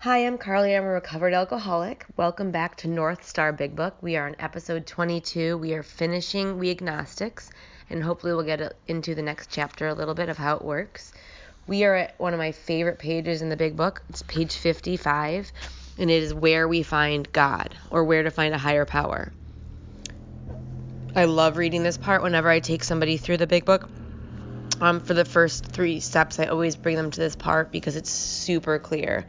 Hi, I'm Carly. I'm a recovered alcoholic. Welcome back to North Star Big Book. We are on episode 22. We are finishing We Agnostics, and hopefully we'll get into the next chapter a little bit of how it works. We are at one of my favorite pages in the Big Book. It's page 55, and it is where we find God, or where to find a higher power. I love reading this part whenever I take somebody through the Big Book. For the first 3 steps, I always bring them to this part because it's super clear.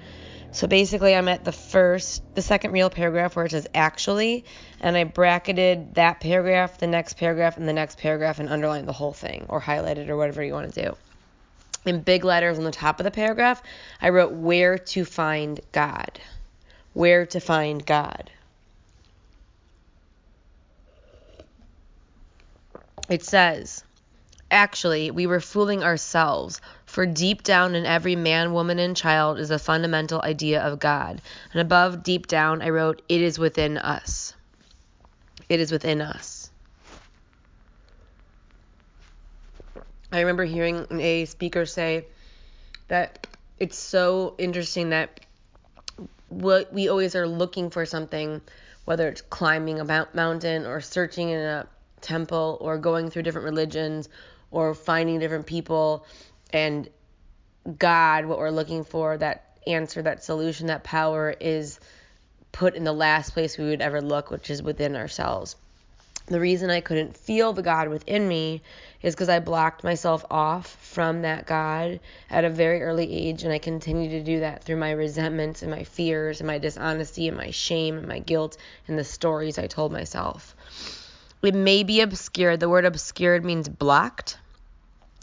So basically, I'm at the second real paragraph where it says actually, and I bracketed that paragraph, the next paragraph, and the next paragraph, and underlined the whole thing, or highlighted, or whatever you want to do. In big letters on the top of the paragraph, I wrote where to find God. Where to find God. It says, actually, we were fooling ourselves, for deep down in every man, woman, and child is a fundamental idea of God. And above deep down, I wrote, it is within us. It is within us. I remember hearing a speaker say that it's so interesting that we always are looking for something, whether it's climbing a mountain or searching in a temple or going through different religions or finding different people, and God, what we're looking for, that answer, that solution, that power is put in the last place we would ever look, which is within ourselves. The reason I couldn't feel the God within me is because I blocked myself off from that God at a very early age, and I continue to do that through my resentments and my fears and my dishonesty and my shame and my guilt and the stories I told myself. It may be obscured. The word obscured means blocked.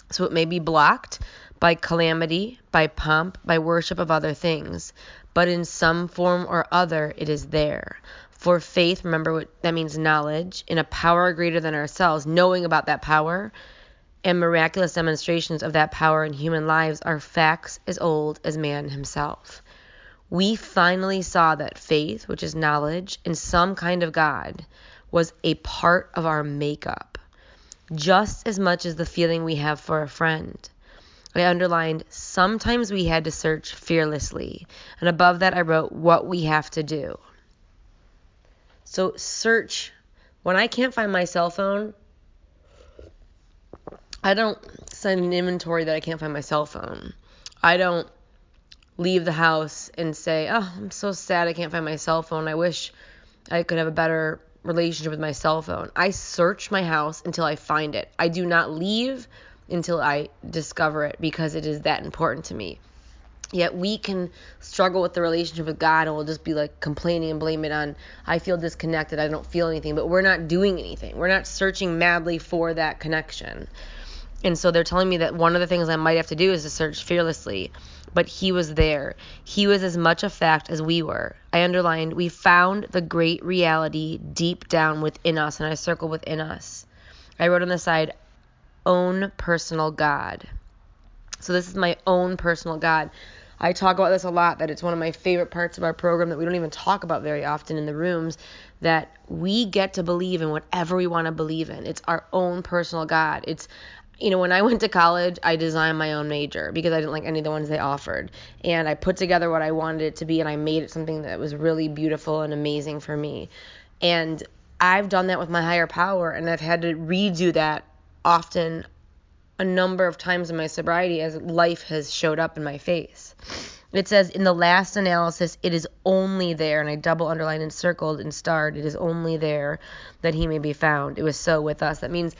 So it may be blocked by calamity, by pomp, by worship of other things. But in some form or other, it is there. For faith, remember what that means, knowledge, in a power greater than ourselves, knowing about that power, and miraculous demonstrations of that power in human lives are facts as old as man himself. We finally saw that faith, which is knowledge, in some kind of God, was a part of our makeup, just as much as the feeling we have for a friend. I underlined, sometimes we had to search fearlessly, and above that I wrote what we have to do. So search. When I can't find my cell phone, I don't send an inventory that I can't find my cell phone. I don't leave the house and say, oh, I'm so sad I can't find my cell phone. I wish I could have a better relationship with my cell phone. I search my house until I find it. I do not leave until I discover it, because it is that important to me. Yet we can struggle with the relationship with God, and we'll just be like complaining and blame it on, I feel disconnected, I don't feel anything, but we're not doing anything. We're not searching madly for that connection. And so they're telling me that one of the things I might have to do is to search fearlessly. But he was there. He was as much a fact as we were. I underlined, we found the great reality deep down within us, and I circled within us. I wrote on the side, own personal God. So this is my own personal God. I talk about this a lot, that it's one of my favorite parts of our program that we don't even talk about very often in the rooms, that we get to believe in whatever we want to believe in. It's our own personal God. It's, when I went to college, I designed my own major because I didn't like any of the ones they offered. And I put together what I wanted it to be, and I made it something that was really beautiful and amazing for me. And I've done that with my higher power, and I've had to redo that often, a number of times in my sobriety, as life has showed up in my face. It says, in the last analysis, it is only there, and I double underlined and circled and starred, it is only there that he may be found. It was so with us. That means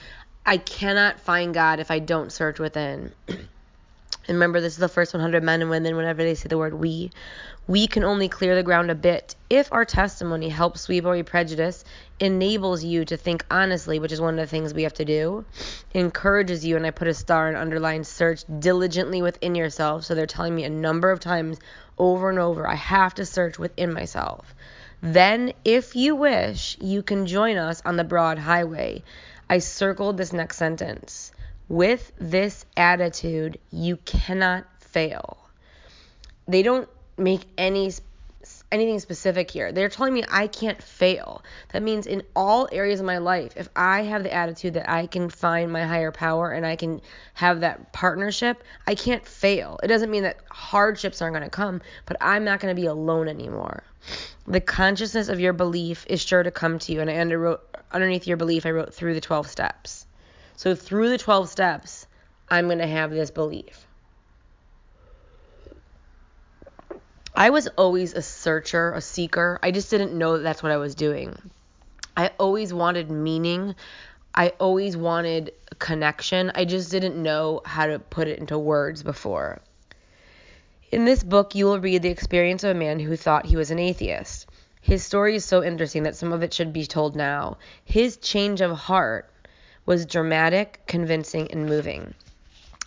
I cannot find God if I don't search within. And remember, this is the first 100 men and women. Whenever they say the word we can only clear the ground a bit if our testimony helps sweep away prejudice, enables you to think honestly, which is one of the things we have to do, encourages you, and I put a star and underline, search diligently within yourself. So they're telling me a number of times over and over, I have to search within myself. Then, if you wish, you can join us on the broad highway. I circled this next sentence. With this attitude, you cannot fail. They don't make any anything specific here. They're telling me I can't fail. That means in all areas of my life, if I have the attitude that I can find my higher power and I can have that partnership, I can't fail. It doesn't mean that hardships aren't going to come, but I'm not going to be alone anymore. The consciousness of your belief is sure to come to you. And I underneath your belief, I wrote through the 12 steps. So through the 12 steps, I'm going to have this belief. I was always a searcher, a seeker. I just didn't know that that's what I was doing. I always wanted meaning. I always wanted connection. I just didn't know how to put it into words before. In this book, you will read the experience of a man who thought he was an atheist. His story is so interesting that some of it should be told now. His change of heart was dramatic, convincing, and moving.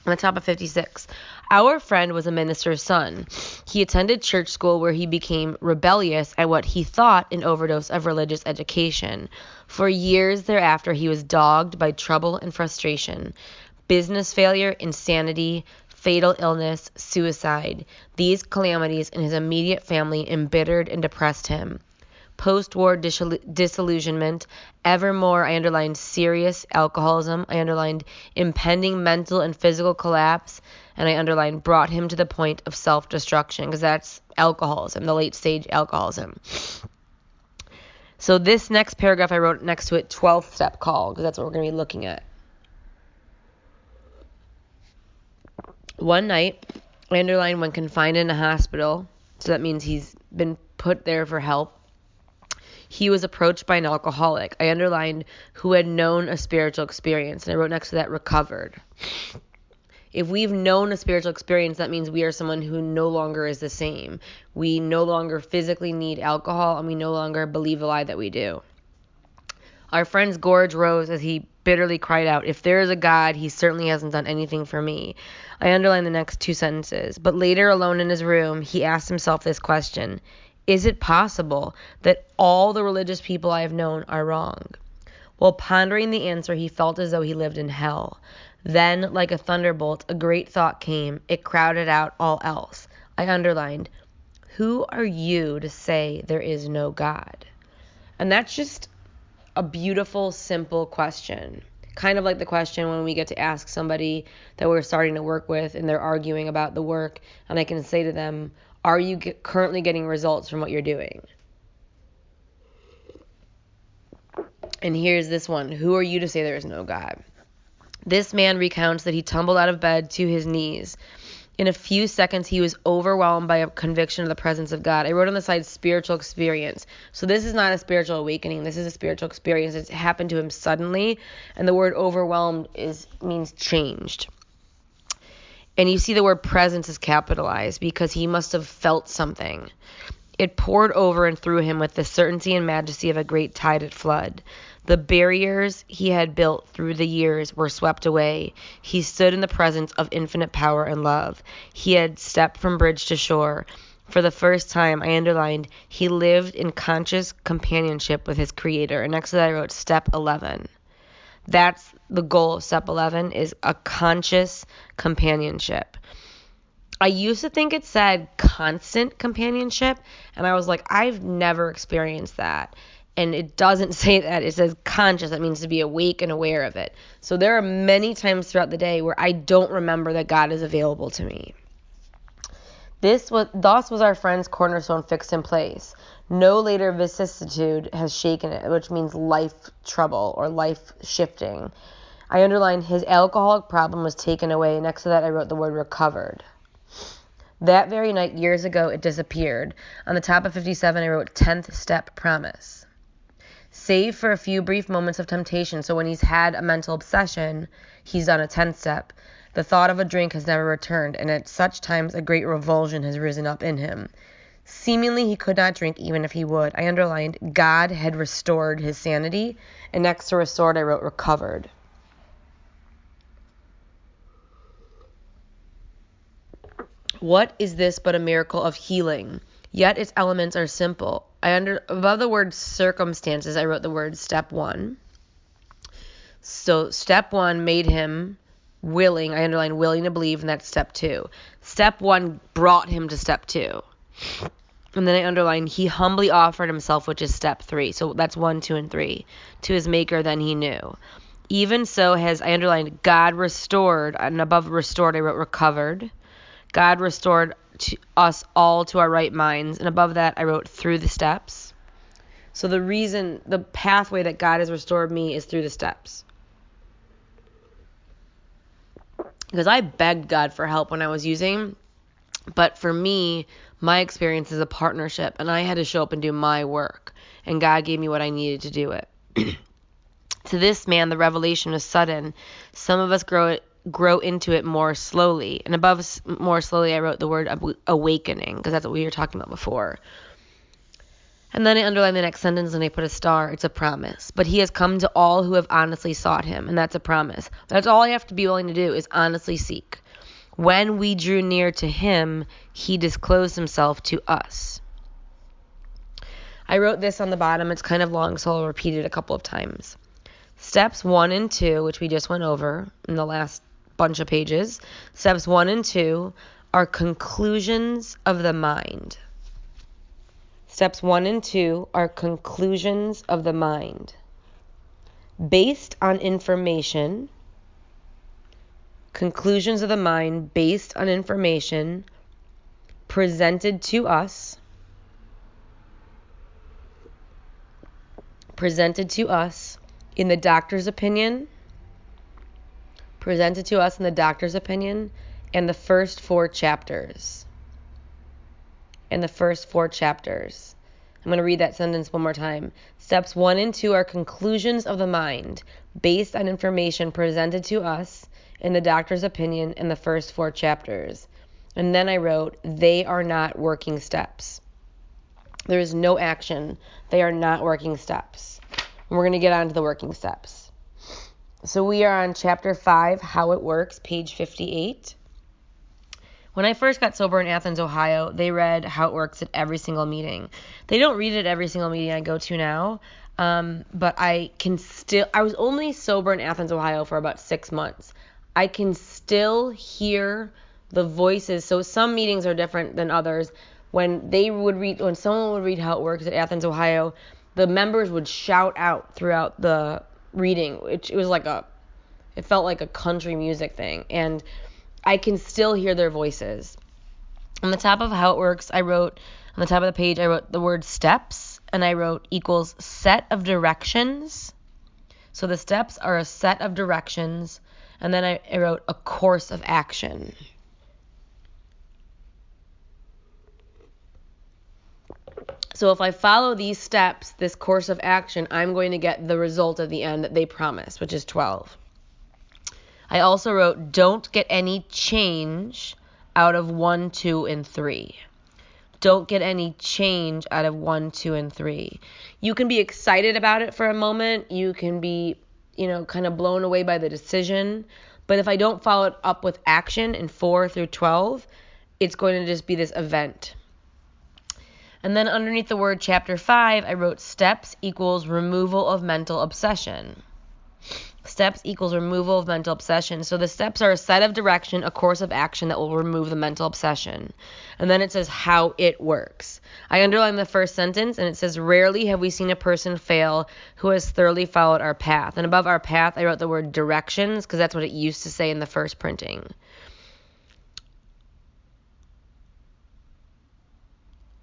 On the top of 56, our friend was a minister's son. He attended church school where he became rebellious at what he thought an overdose of religious education. For years thereafter, he was dogged by trouble and frustration, business failure, insanity, fatal illness, suicide. These calamities in his immediate family embittered and depressed him. Post-war disillusionment, evermore, I underlined serious alcoholism, I underlined impending mental and physical collapse, and I underlined brought him to the point of self-destruction, because that's alcoholism, the late-stage alcoholism. So this next paragraph, I wrote next to it, 12th step call, because that's what we're going to be looking at. One night, I underlined when confined in a hospital, so that means he's been put there for help. He was approached by an alcoholic. I underlined who had known a spiritual experience, and I wrote next to that recovered. If we've known a spiritual experience, that means we are someone who no longer is the same. We no longer physically need alcohol, and we no longer believe the lie that we do. Our friend's gorge rose as he bitterly cried out, "If there is a God, he certainly hasn't done anything for me." I underlined the next two sentences. But later, alone in his room, he asked himself this question: is it possible that all the religious people I have known are wrong? While pondering the answer, he felt as though he lived in hell. Then, like a thunderbolt, a great thought came. It crowded out all else. I underlined, who are you to say there is no God? And that's just a beautiful, simple question. Kind of like the question when we get to ask somebody that we're starting to work with and they're arguing about the work, and I can say to them, are you currently getting results from what you're doing? And here's this one. Who are you to say there is no God? This man recounts that he tumbled out of bed to his knees. In a few seconds, he was overwhelmed by a conviction of the presence of God. I wrote on the side, spiritual experience. So this is not a spiritual awakening. This is a spiritual experience. It's happened to him suddenly. And the word overwhelmed means changed. And you see the word presence is capitalized because he must have felt something. It poured over and through him with the certainty and majesty of a great tide at flood. The barriers he had built through the years were swept away. He stood in the presence of infinite power and love. He had stepped from bridge to shore. For the first time, I underlined, he lived in conscious companionship with his Creator. And next to that, I wrote step 11. That's the goal of step 11, is a conscious companionship. I used to think it said constant companionship, and I was like, I've never experienced that. And it doesn't say that. It says conscious. That means to be awake and aware of it. So there are many times throughout the day where I don't remember that God is available to me. Thus was our friend's cornerstone fixed in place. No later vicissitude has shaken it, which means life trouble or life shifting. I underlined his alcoholic problem was taken away. Next to that, I wrote the word recovered. That very night, years ago, it disappeared. On the top of 57, I wrote 10th step promise. Save for a few brief moments of temptation. So when he's had a mental obsession, he's done a 10th step. The thought of a drink has never returned, and at such times a great revulsion has risen up in him. Seemingly he could not drink even if he would. I underlined God had restored his sanity, and next to restored I wrote recovered. What is this but a miracle of healing? Yet its elements are simple. Above the word circumstances, I wrote the word step 1. So step 1 made him willing. I underlined willing to believe, and that's step 2. Step 1 brought him to step 2. And then I underline, he humbly offered himself, which is step 3. So that's 1, 2, and 3. To his maker, then he knew. Even so has, I underlined, God restored, and above restored I wrote recovered. God restored us all to our right minds. And above that I wrote through the steps. So the pathway that God has restored me is through the steps. Because I begged God for help when I was using, but for me, my experience is a partnership, and I had to show up and do my work, and God gave me what I needed to do it. To this man, the revelation was sudden. Some of us grow into it more slowly, and above more slowly, I wrote the word awakening, because that's what we were talking about before. And then I underlined the next sentence and I put a star. It's a promise. But he has come to all who have honestly sought him, and that's a promise. That's all I have to be willing to do is honestly seek. When we drew near to him, he disclosed himself to us. I wrote this on the bottom. It's kind of long, so I'll repeat it a couple of times. Steps 1 and 2, which we just went over in the last bunch of pages. Steps 1 and 2 are conclusions of the mind. Steps 1 and 2 are conclusions of the mind. Based on information, conclusions of the mind based on information presented to us in the doctor's opinion, and the first 4 chapters. I'm going to read that sentence one more time. Steps 1 and 2 are conclusions of the mind based on information presented to us in the doctor's opinion in the first 4 chapters. And then I wrote, they are not working steps. There is no action. They are not working steps. And we're going to get on to the working steps. So we are on chapter 5, How It Works, page 58. When I first got sober in Athens, Ohio, they read How It Works at every single meeting. They don't read it at every single meeting I go to now, but I was only sober in Athens, Ohio for about 6 months. I can still hear the voices. So some meetings are different than others. When someone would read How It Works at Athens, Ohio, the members would shout out throughout the reading. It felt like a country music thing. And I can still hear their voices. On the top of How It Works, on the top of the page, I wrote the word steps, and I wrote equals set of directions. So the steps are a set of directions, and then I wrote a course of action. So if I follow these steps, this course of action, I'm going to get the result at the end that they promise, which is 12. I also wrote, don't get any change out of 1, 2, and 3. Don't get any change out of 1, 2, and 3. You can be excited about it for a moment. You can be, kind of blown away by the decision. But if I don't follow it up with action in 4 through 12, it's going to just be this event. And then underneath the word chapter 5, I wrote steps equals removal of mental obsession. Steps equals removal of mental obsession. So the steps are a set of direction, a course of action that will remove the mental obsession. And then it says how it works. I underlined the first sentence, and it says, rarely have we seen a person fail who has thoroughly followed our path. And above our path, I wrote the word directions, because that's what it used to say in the first printing.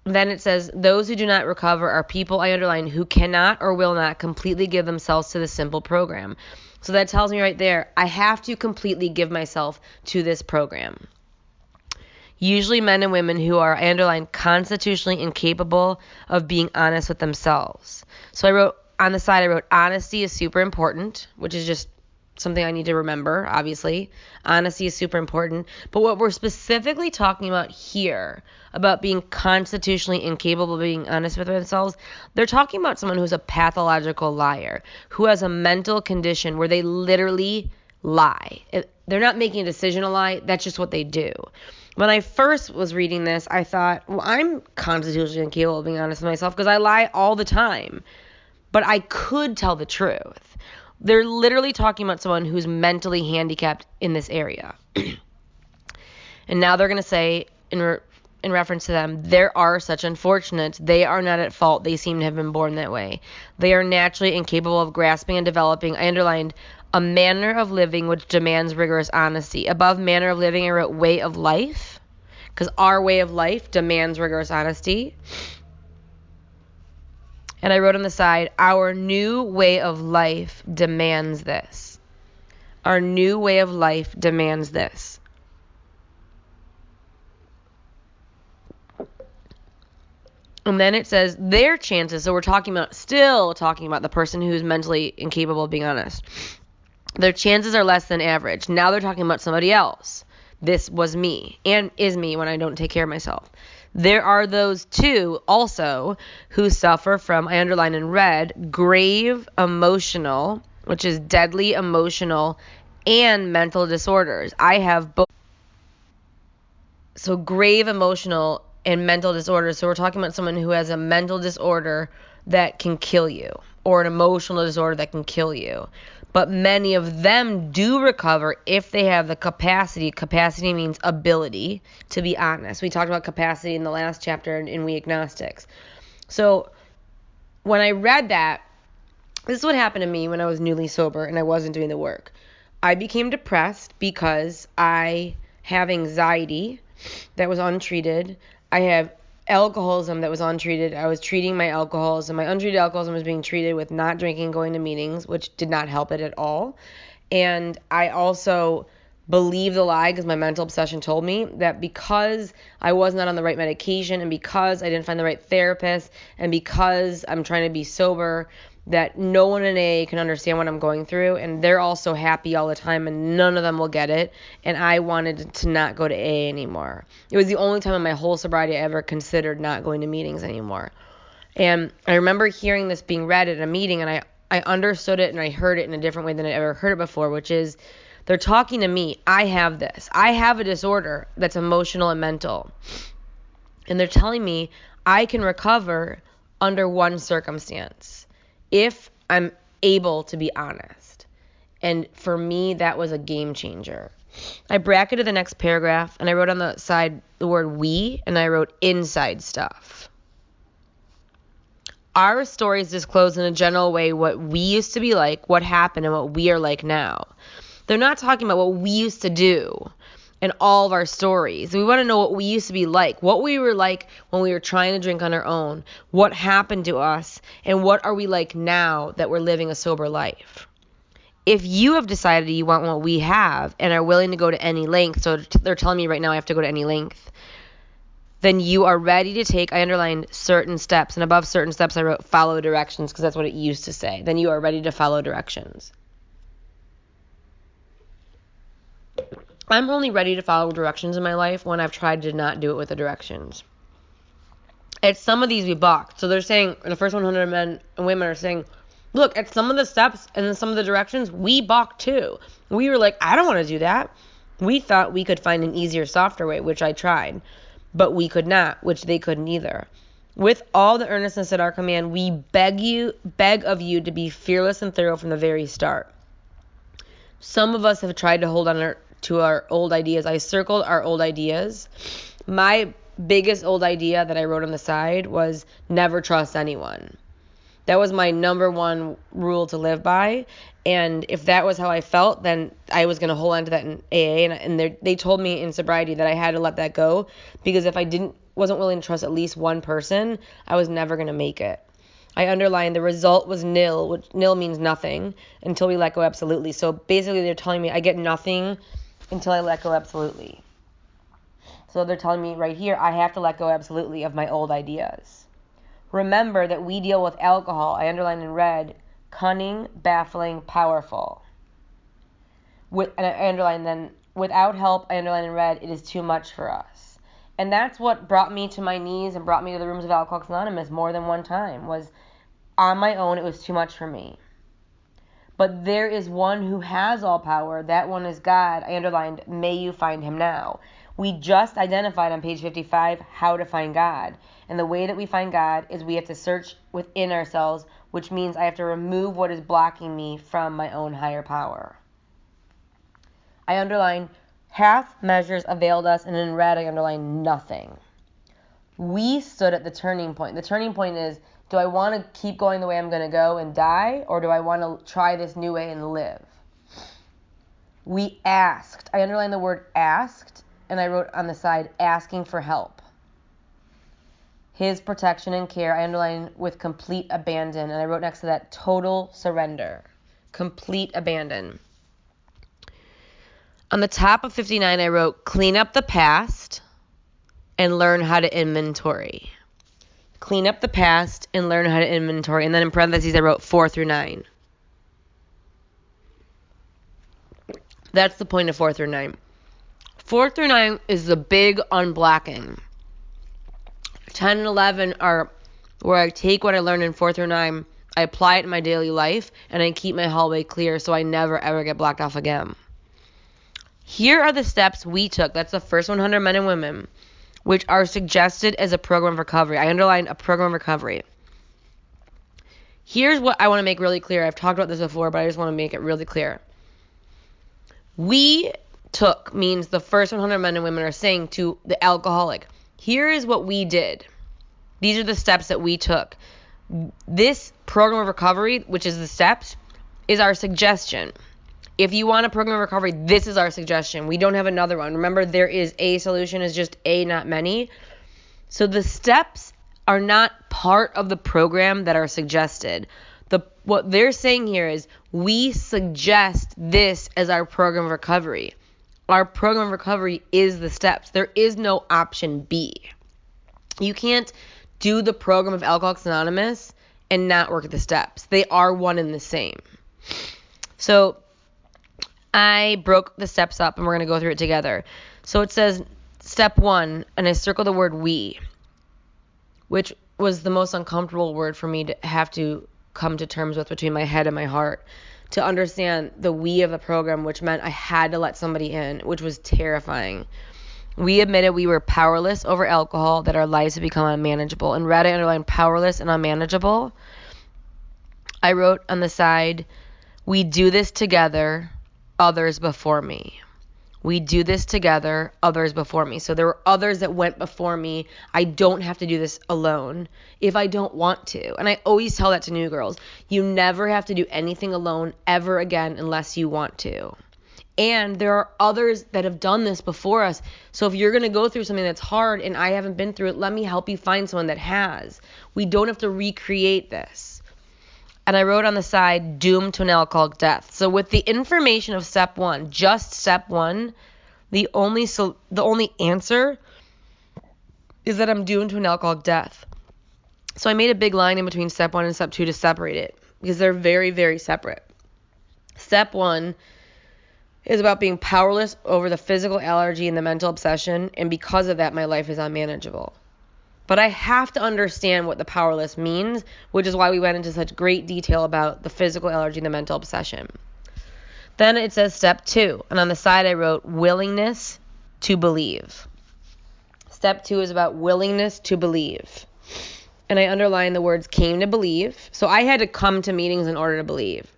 Then it says, those who do not recover are people, I underline, who cannot or will not completely give themselves to the simple program. So that tells me right there, I have to completely give myself to this program. Usually men and women who are, I underline, constitutionally incapable of being honest with themselves. So I wrote, on the side, I wrote, honesty is super important, which is just something I need to remember, obviously. Honesty is super important. But what we're specifically talking about here, about being constitutionally incapable of being honest with themselves, they're talking about someone who's a pathological liar, who has a mental condition where they literally lie. They're not making a decision to lie. That's just what they do. When I first was reading this, I thought, well, I'm constitutionally incapable of being honest with myself because I lie all the time. But I could tell the truth. They're literally talking about someone who's mentally handicapped in this area. And now they're going to say, in reference to them, there are such unfortunates. They are not at fault. They seem to have been born that way. They are naturally incapable of grasping and developing. I underlined a manner of living which demands rigorous honesty. Above manner of living, I wrote way of life, because our way of life demands rigorous honesty. And I wrote on the side, our new way of life demands this. Our new way of life demands this. And then it says their chances. So we're still talking about the person who's mentally incapable of being honest. Their chances are less than average. Now they're talking about somebody else. This was me and is me when I don't take care of myself. There are those too also who suffer from, I underline in red, grave emotional, which is deadly emotional, and mental disorders. I have both. So grave emotional and mental disorders. So we're talking about someone who has a mental disorder that can kill you, or an emotional disorder that can kill you. But many of them do recover if they have the capacity. Capacity means ability to be honest. We talked about capacity in the last chapter in We Agnostics. So when I read that, this is what happened to me when I was newly sober and I wasn't doing the work. I became depressed because I have anxiety that was untreated. I have alcoholism that was untreated. I was treating my alcoholism. My untreated alcoholism was being treated with not drinking, going to meetings, which did not help it at all. And I also believed the lie, because my mental obsession told me that because I was not on the right medication, and because I didn't find the right therapist, and because I'm trying to be sober, that no one in AA can understand what I'm going through, and they're all so happy all the time, and none of them will get it, and I wanted to not go to AA anymore. It was the only time in my whole sobriety I ever considered not going to meetings anymore. And I remember hearing this being read at a meeting, and I understood it, and I heard it in a different way than I ever heard it before, which is, they're talking to me. I have this. I have a disorder that's emotional and mental. And they're telling me I can recover under one circumstance, if I'm able to be honest. And for me, that was a game changer. I bracketed the next paragraph, and I wrote on the side the word we, and I wrote inside stuff. Our stories disclose in a general way what we used to be like, what happened, and what we are like now. They're not talking about what we used to do in all of our stories. We want to know what we used to be like, what we were like when we were trying to drink on our own, what happened to us, and what are we like now that we're living a sober life. If you have decided you want what we have and are willing to go to any length, so they're telling me right now I have to go to any length, then you are ready to take, I underlined certain steps, and above certain steps I wrote follow directions, because that's what it used to say. Then you are ready to follow directions. I'm only ready to follow directions in my life when I've tried to not do it with the directions. At some of these we balked. So they're saying, the first 100 men and women are saying, look, at some of the steps and some of the directions, we balked too. We were like, I don't want to do that. We thought we could find an easier, softer way, which I tried. But we could not, which they couldn't either. With all the earnestness at our command, we beg of you to be fearless and thorough from the very start. Some of us have tried to hold on to our old ideas. I circled our old ideas. My biggest old idea that I wrote on the side was never trust anyone. That was my number one rule to live by. And if that was how I felt, then I was going to hold on to that in AA. And they told me in sobriety that I had to let that go, because if I wasn't willing to trust at least one person, I was never going to make it. I underlined the result was nil, which nil means nothing, until we let go absolutely. So basically they're telling me I get nothing until I let go absolutely. So they're telling me right here, I have to let go absolutely of my old ideas. Remember that we deal with alcohol, I underlined in red, cunning, baffling, powerful. And I underlined then, without help, I underlined in red, it is too much for us. And that's what brought me to my knees and brought me to the rooms of Alcoholics Anonymous more than one time, was on my own, it was too much for me. But there is one who has all power. That one is God. I underlined, may you find him now. We just identified on page 55 how to find God. And the way that we find God is we have to search within ourselves, which means I have to remove what is blocking me from my own higher power. I underlined, half measures availed us, and in red I underlined nothing. We stood at the turning point. The turning point is, do I want to keep going the way I'm going to go and die, or do I want to try this new way and live? We asked. I underlined the word asked, and I wrote on the side, asking for help. His protection and care, I underlined with complete abandon, and I wrote next to that, total surrender. Complete abandon. On the top of 59, I wrote, clean up the past and learn how to inventory. Clean up the past and learn how to inventory. And then in parentheses, I wrote 4 through 9. That's the point of 4 through 9. 4 through 9 is the big unblocking. 10 and 11 are where I take what I learned in 4 through 9, I apply it in my daily life, and I keep my hallway clear so I never, ever get blocked off again. Here are the steps we took. That's the first 100 men and women, which are suggested as a program of recovery. I underlined a program of recovery. Here's what I want to make really clear. I've talked about this before, but I just want to make it really clear. We took means the first 100 men and women are saying to the alcoholic, here is what we did. These are the steps that we took. This program of recovery, which is the steps, is our suggestion. If you want a program of recovery, this is our suggestion. We don't have another one. Remember, there is a solution, is just a, not many. So the steps are not part of the program that are suggested. What they're saying here is we suggest this as our program of recovery. Our program of recovery is the steps. There is no option B. You can't do the program of Alcoholics Anonymous and not work at the steps. They are one and the same. So I broke the steps up, and we're going to go through it together. So it says step 1, and I circled the word we, which was the most uncomfortable word for me to have to come to terms with between my head and my heart, to understand the we of the program, which meant I had to let somebody in, which was terrifying. We admitted we were powerless over alcohol, that our lives had become unmanageable. In red, I underlined powerless and unmanageable. I wrote on the side, we do this together, others before me. We do this together, others before me. So there were others that went before me. I don't have to do this alone if I don't want to. And I always tell that to new girls. You never have to do anything alone ever again unless you want to. And there are others that have done this before us. So if you're going to go through something that's hard and I haven't been through it, let me help you find someone that has. We don't have to recreate this. And I wrote on the side, doomed to an alcoholic death. So with the information of step 1, just step 1, the only answer is that I'm doomed to an alcoholic death. So I made a big line in between step 1 and step 2 to separate it, because they're very, very separate. Step 1 is about being powerless over the physical allergy and the mental obsession, and because of that, my life is unmanageable. But I have to understand what the powerless means, which is why we went into such great detail about the physical allergy and the mental obsession. Then it says step 2, and on the side I wrote willingness to believe. Step 2 is about willingness to believe. And I underlined the words came to believe. So I had to come to meetings in order to believe.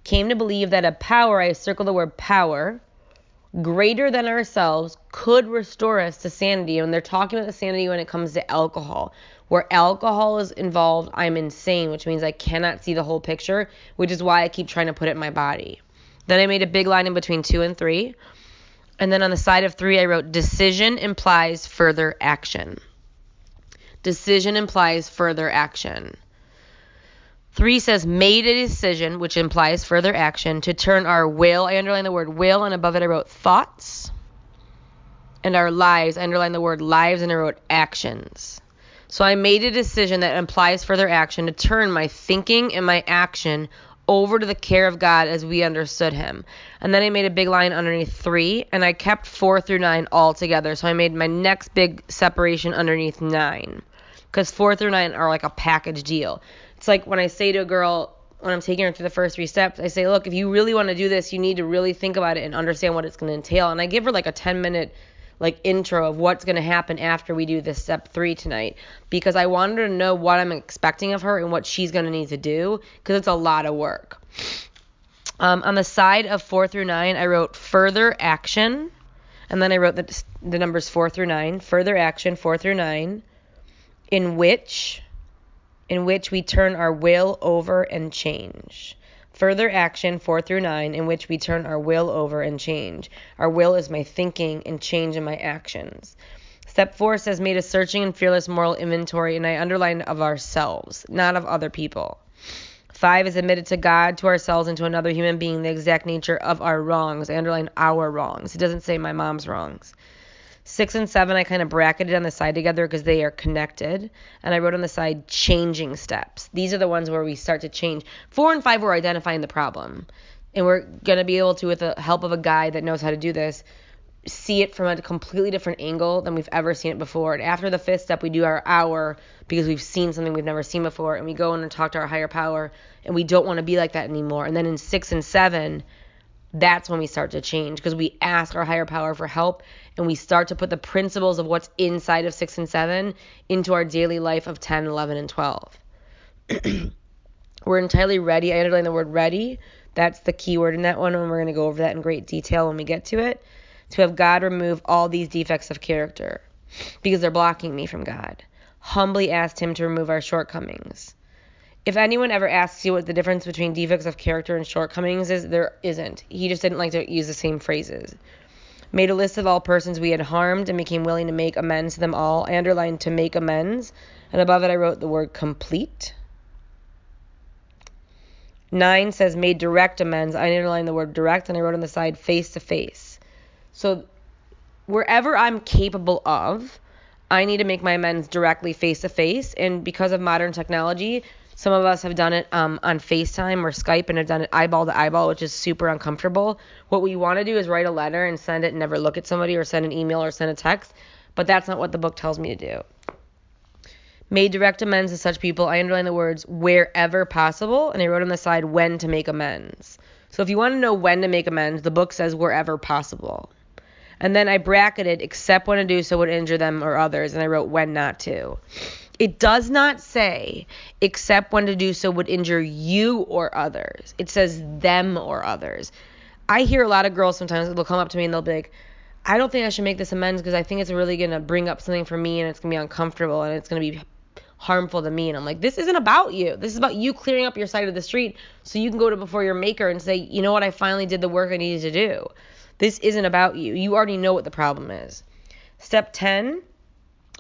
Came to believe that a power, I circled the word power, greater than ourselves could restore us to sanity. And they're talking about the sanity when it comes to alcohol. Where alcohol is involved, I'm insane, which means I cannot see the whole picture, which is why I keep trying to put it in my body. Then I made a big line in between 2 and 3. And then on the side of 3, I wrote decision implies further action. Decision implies further action. 3 says made a decision, which implies further action, to turn our will, I underlined the word will, and above it I wrote thoughts, and our lives, I underlined the word lives, and I wrote actions. So I made a decision that implies further action to turn my thinking and my action over to the care of God as we understood him. And then I made a big line underneath 3, and I kept 4 through 9 all together. So I made my next big separation underneath 9, because 4 through 9 are like a package deal. It's like when I say to a girl, when I'm taking her through the first 3 steps, I say, look, if you really want to do this, you need to really think about it and understand what it's going to entail. And I give her like a 10-minute intro of what's going to happen after we do this step 3 tonight, because I wanted her to know what I'm expecting of her and what she's going to need to do, because it's a lot of work. On the side of 4 through 9, I wrote further action, And then I wrote the numbers 4 through 9. Further action, 4 through 9, in which we turn our will over and change. Further action, 4 through 9, in which we turn our will over and change. Our will is my thinking and change in my actions. Step 4 says, made a searching and fearless moral inventory, and I underlined of ourselves, not of other people. 5 is admitted to God, to ourselves, and to another human being the exact nature of our wrongs. I underlined our wrongs. It doesn't say my mom's wrongs. 6 and 7 I kind of bracketed on the side together because they are connected. And I wrote on the side changing steps. These are the ones where we start to change. 4 and 5 we're identifying the problem. And we're going to be able to, with the help of a guide that knows how to do this, see it from a completely different angle than we've ever seen it before. And after the 5th step, we do our hour because we've seen something we've never seen before. And we go in and talk to our higher power. And we don't want to be like that anymore. And then in 6 and 7, that's when we start to change because we ask our higher power for help. And we start to put the principles of what's inside of 6 and 7 into our daily life of 10, 11, and 12. We're entirely ready. I underline the word ready. That's the key word in that one. And we're going to go over that in great detail when we get to it. To have God remove all these defects of character because they're blocking me from God. Humbly asked him to remove our shortcomings. If anyone ever asks you what the difference between defects of character and shortcomings is, there isn't. He just didn't like to use the same phrases. Made a list of all persons we had harmed and became willing to make amends to them all. I underlined to make amends. And above it I wrote the word complete. 9 says made direct amends. I underlined the word direct and I wrote on the side face to face. So wherever I'm capable of, I need to make my amends directly face to face. And because of modern technology, some of us have done it on FaceTime or Skype and have done it eyeball to eyeball, which is super uncomfortable. What we want to do is write a letter and send it and never look at somebody or send an email or send a text. But that's not what the book tells me to do. Made direct amends to such people. I underline the words wherever possible. And I wrote on the side when to make amends. So if you want to know when to make amends, the book says wherever possible. And then I bracketed except when to do so would injure them or others. And I wrote when not to. It does not say except when to do so would injure you or others. It says them or others. I hear a lot of girls sometimes, they'll come up to me and they'll be like, I don't think I should make this amends because I think it's really going to bring up something for me and it's going to be uncomfortable and it's going to be harmful to me. And I'm like, this isn't about you. This is about you clearing up your side of the street so you can go to before your maker and say, you know what, I finally did the work I needed to do. This isn't about you. You already know what the problem is. Step 10,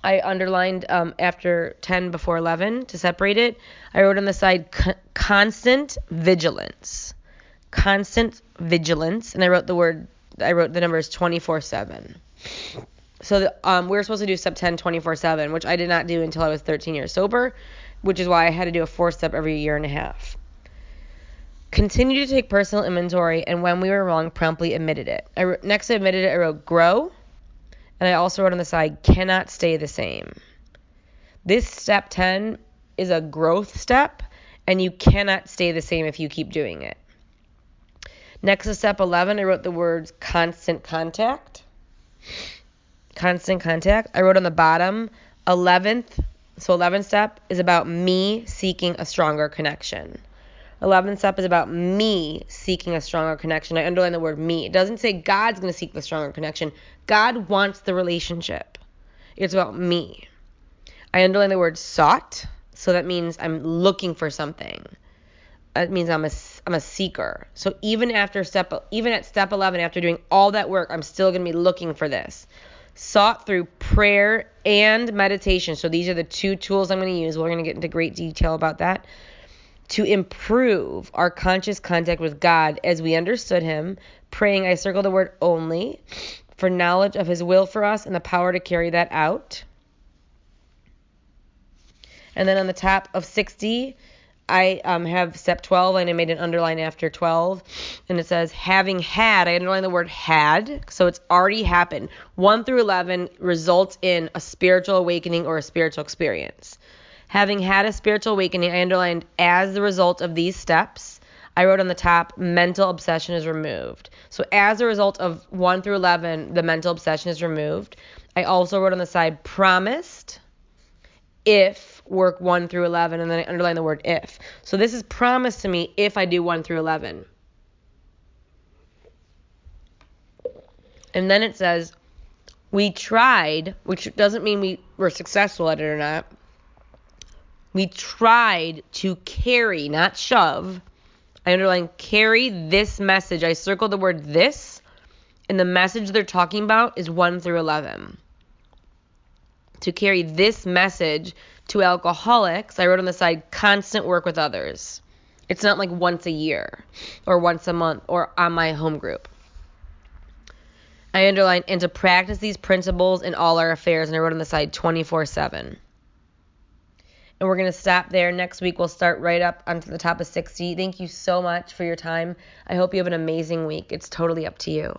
I underlined after 10 before 11 to separate it. I wrote on the side constant vigilance. Constant vigilance. And I wrote the numbers 24/7. So we were supposed to do step 10 24/7, which I did not do until I was 13 years sober, which is why I had to do a 4th step every year and a half. Continue to take personal inventory, and when we were wrong, promptly admitted it. Next to admitted it, I wrote grow, and I also wrote on the side cannot stay the same. This step 10 is a growth step, and you cannot stay the same if you keep doing it. Next to step 11, I wrote the words constant contact. Constant contact. I wrote on the bottom 11th step is about me seeking a stronger connection. 11th step is about me seeking a stronger connection. I underline the word me. It doesn't say God's going to seek the stronger connection. God wants the relationship. It's about me. I underline the word sought. So that means I'm looking for something. That means I'm a seeker. So even at step 11, after doing all that work, I'm still going to be looking for this. Sought through prayer and meditation. So these are the 2 tools I'm going to use. We're going to get into great detail about that. To improve our conscious contact with God as we understood him, praying, I circled the word only, for knowledge of his will for us and the power to carry that out. And then on the top of 60, I have step 12, and I made an underline after 12, and it says, having had, I underlined the word had, so it's already happened. 1 through 11 results in a spiritual awakening or a spiritual experience. Having had a spiritual awakening, I underlined as the result of these steps. I wrote on the top, mental obsession is removed. So as a result of 1 through 11, the mental obsession is removed. I also wrote on the side, promised if work 1 through 11, and then I underlined the word if. So this is promised to me if I do 1 through 11. And then it says, We tried, which doesn't mean we were successful at it or not. We tried to carry, not shove. I underline carry this message. I circled the word this, and the message they're talking about is 1 through 11. To carry this message to alcoholics, I wrote on the side, constant work with others. It's not like once a year or once a month or on my home group. I underlined, and to practice these principles in all our affairs, and I wrote on the side 24/7. And we're going to stop there. Next week, we'll start right up onto the top of 60. Thank you so much for your time. I hope you have an amazing week. It's totally up to you.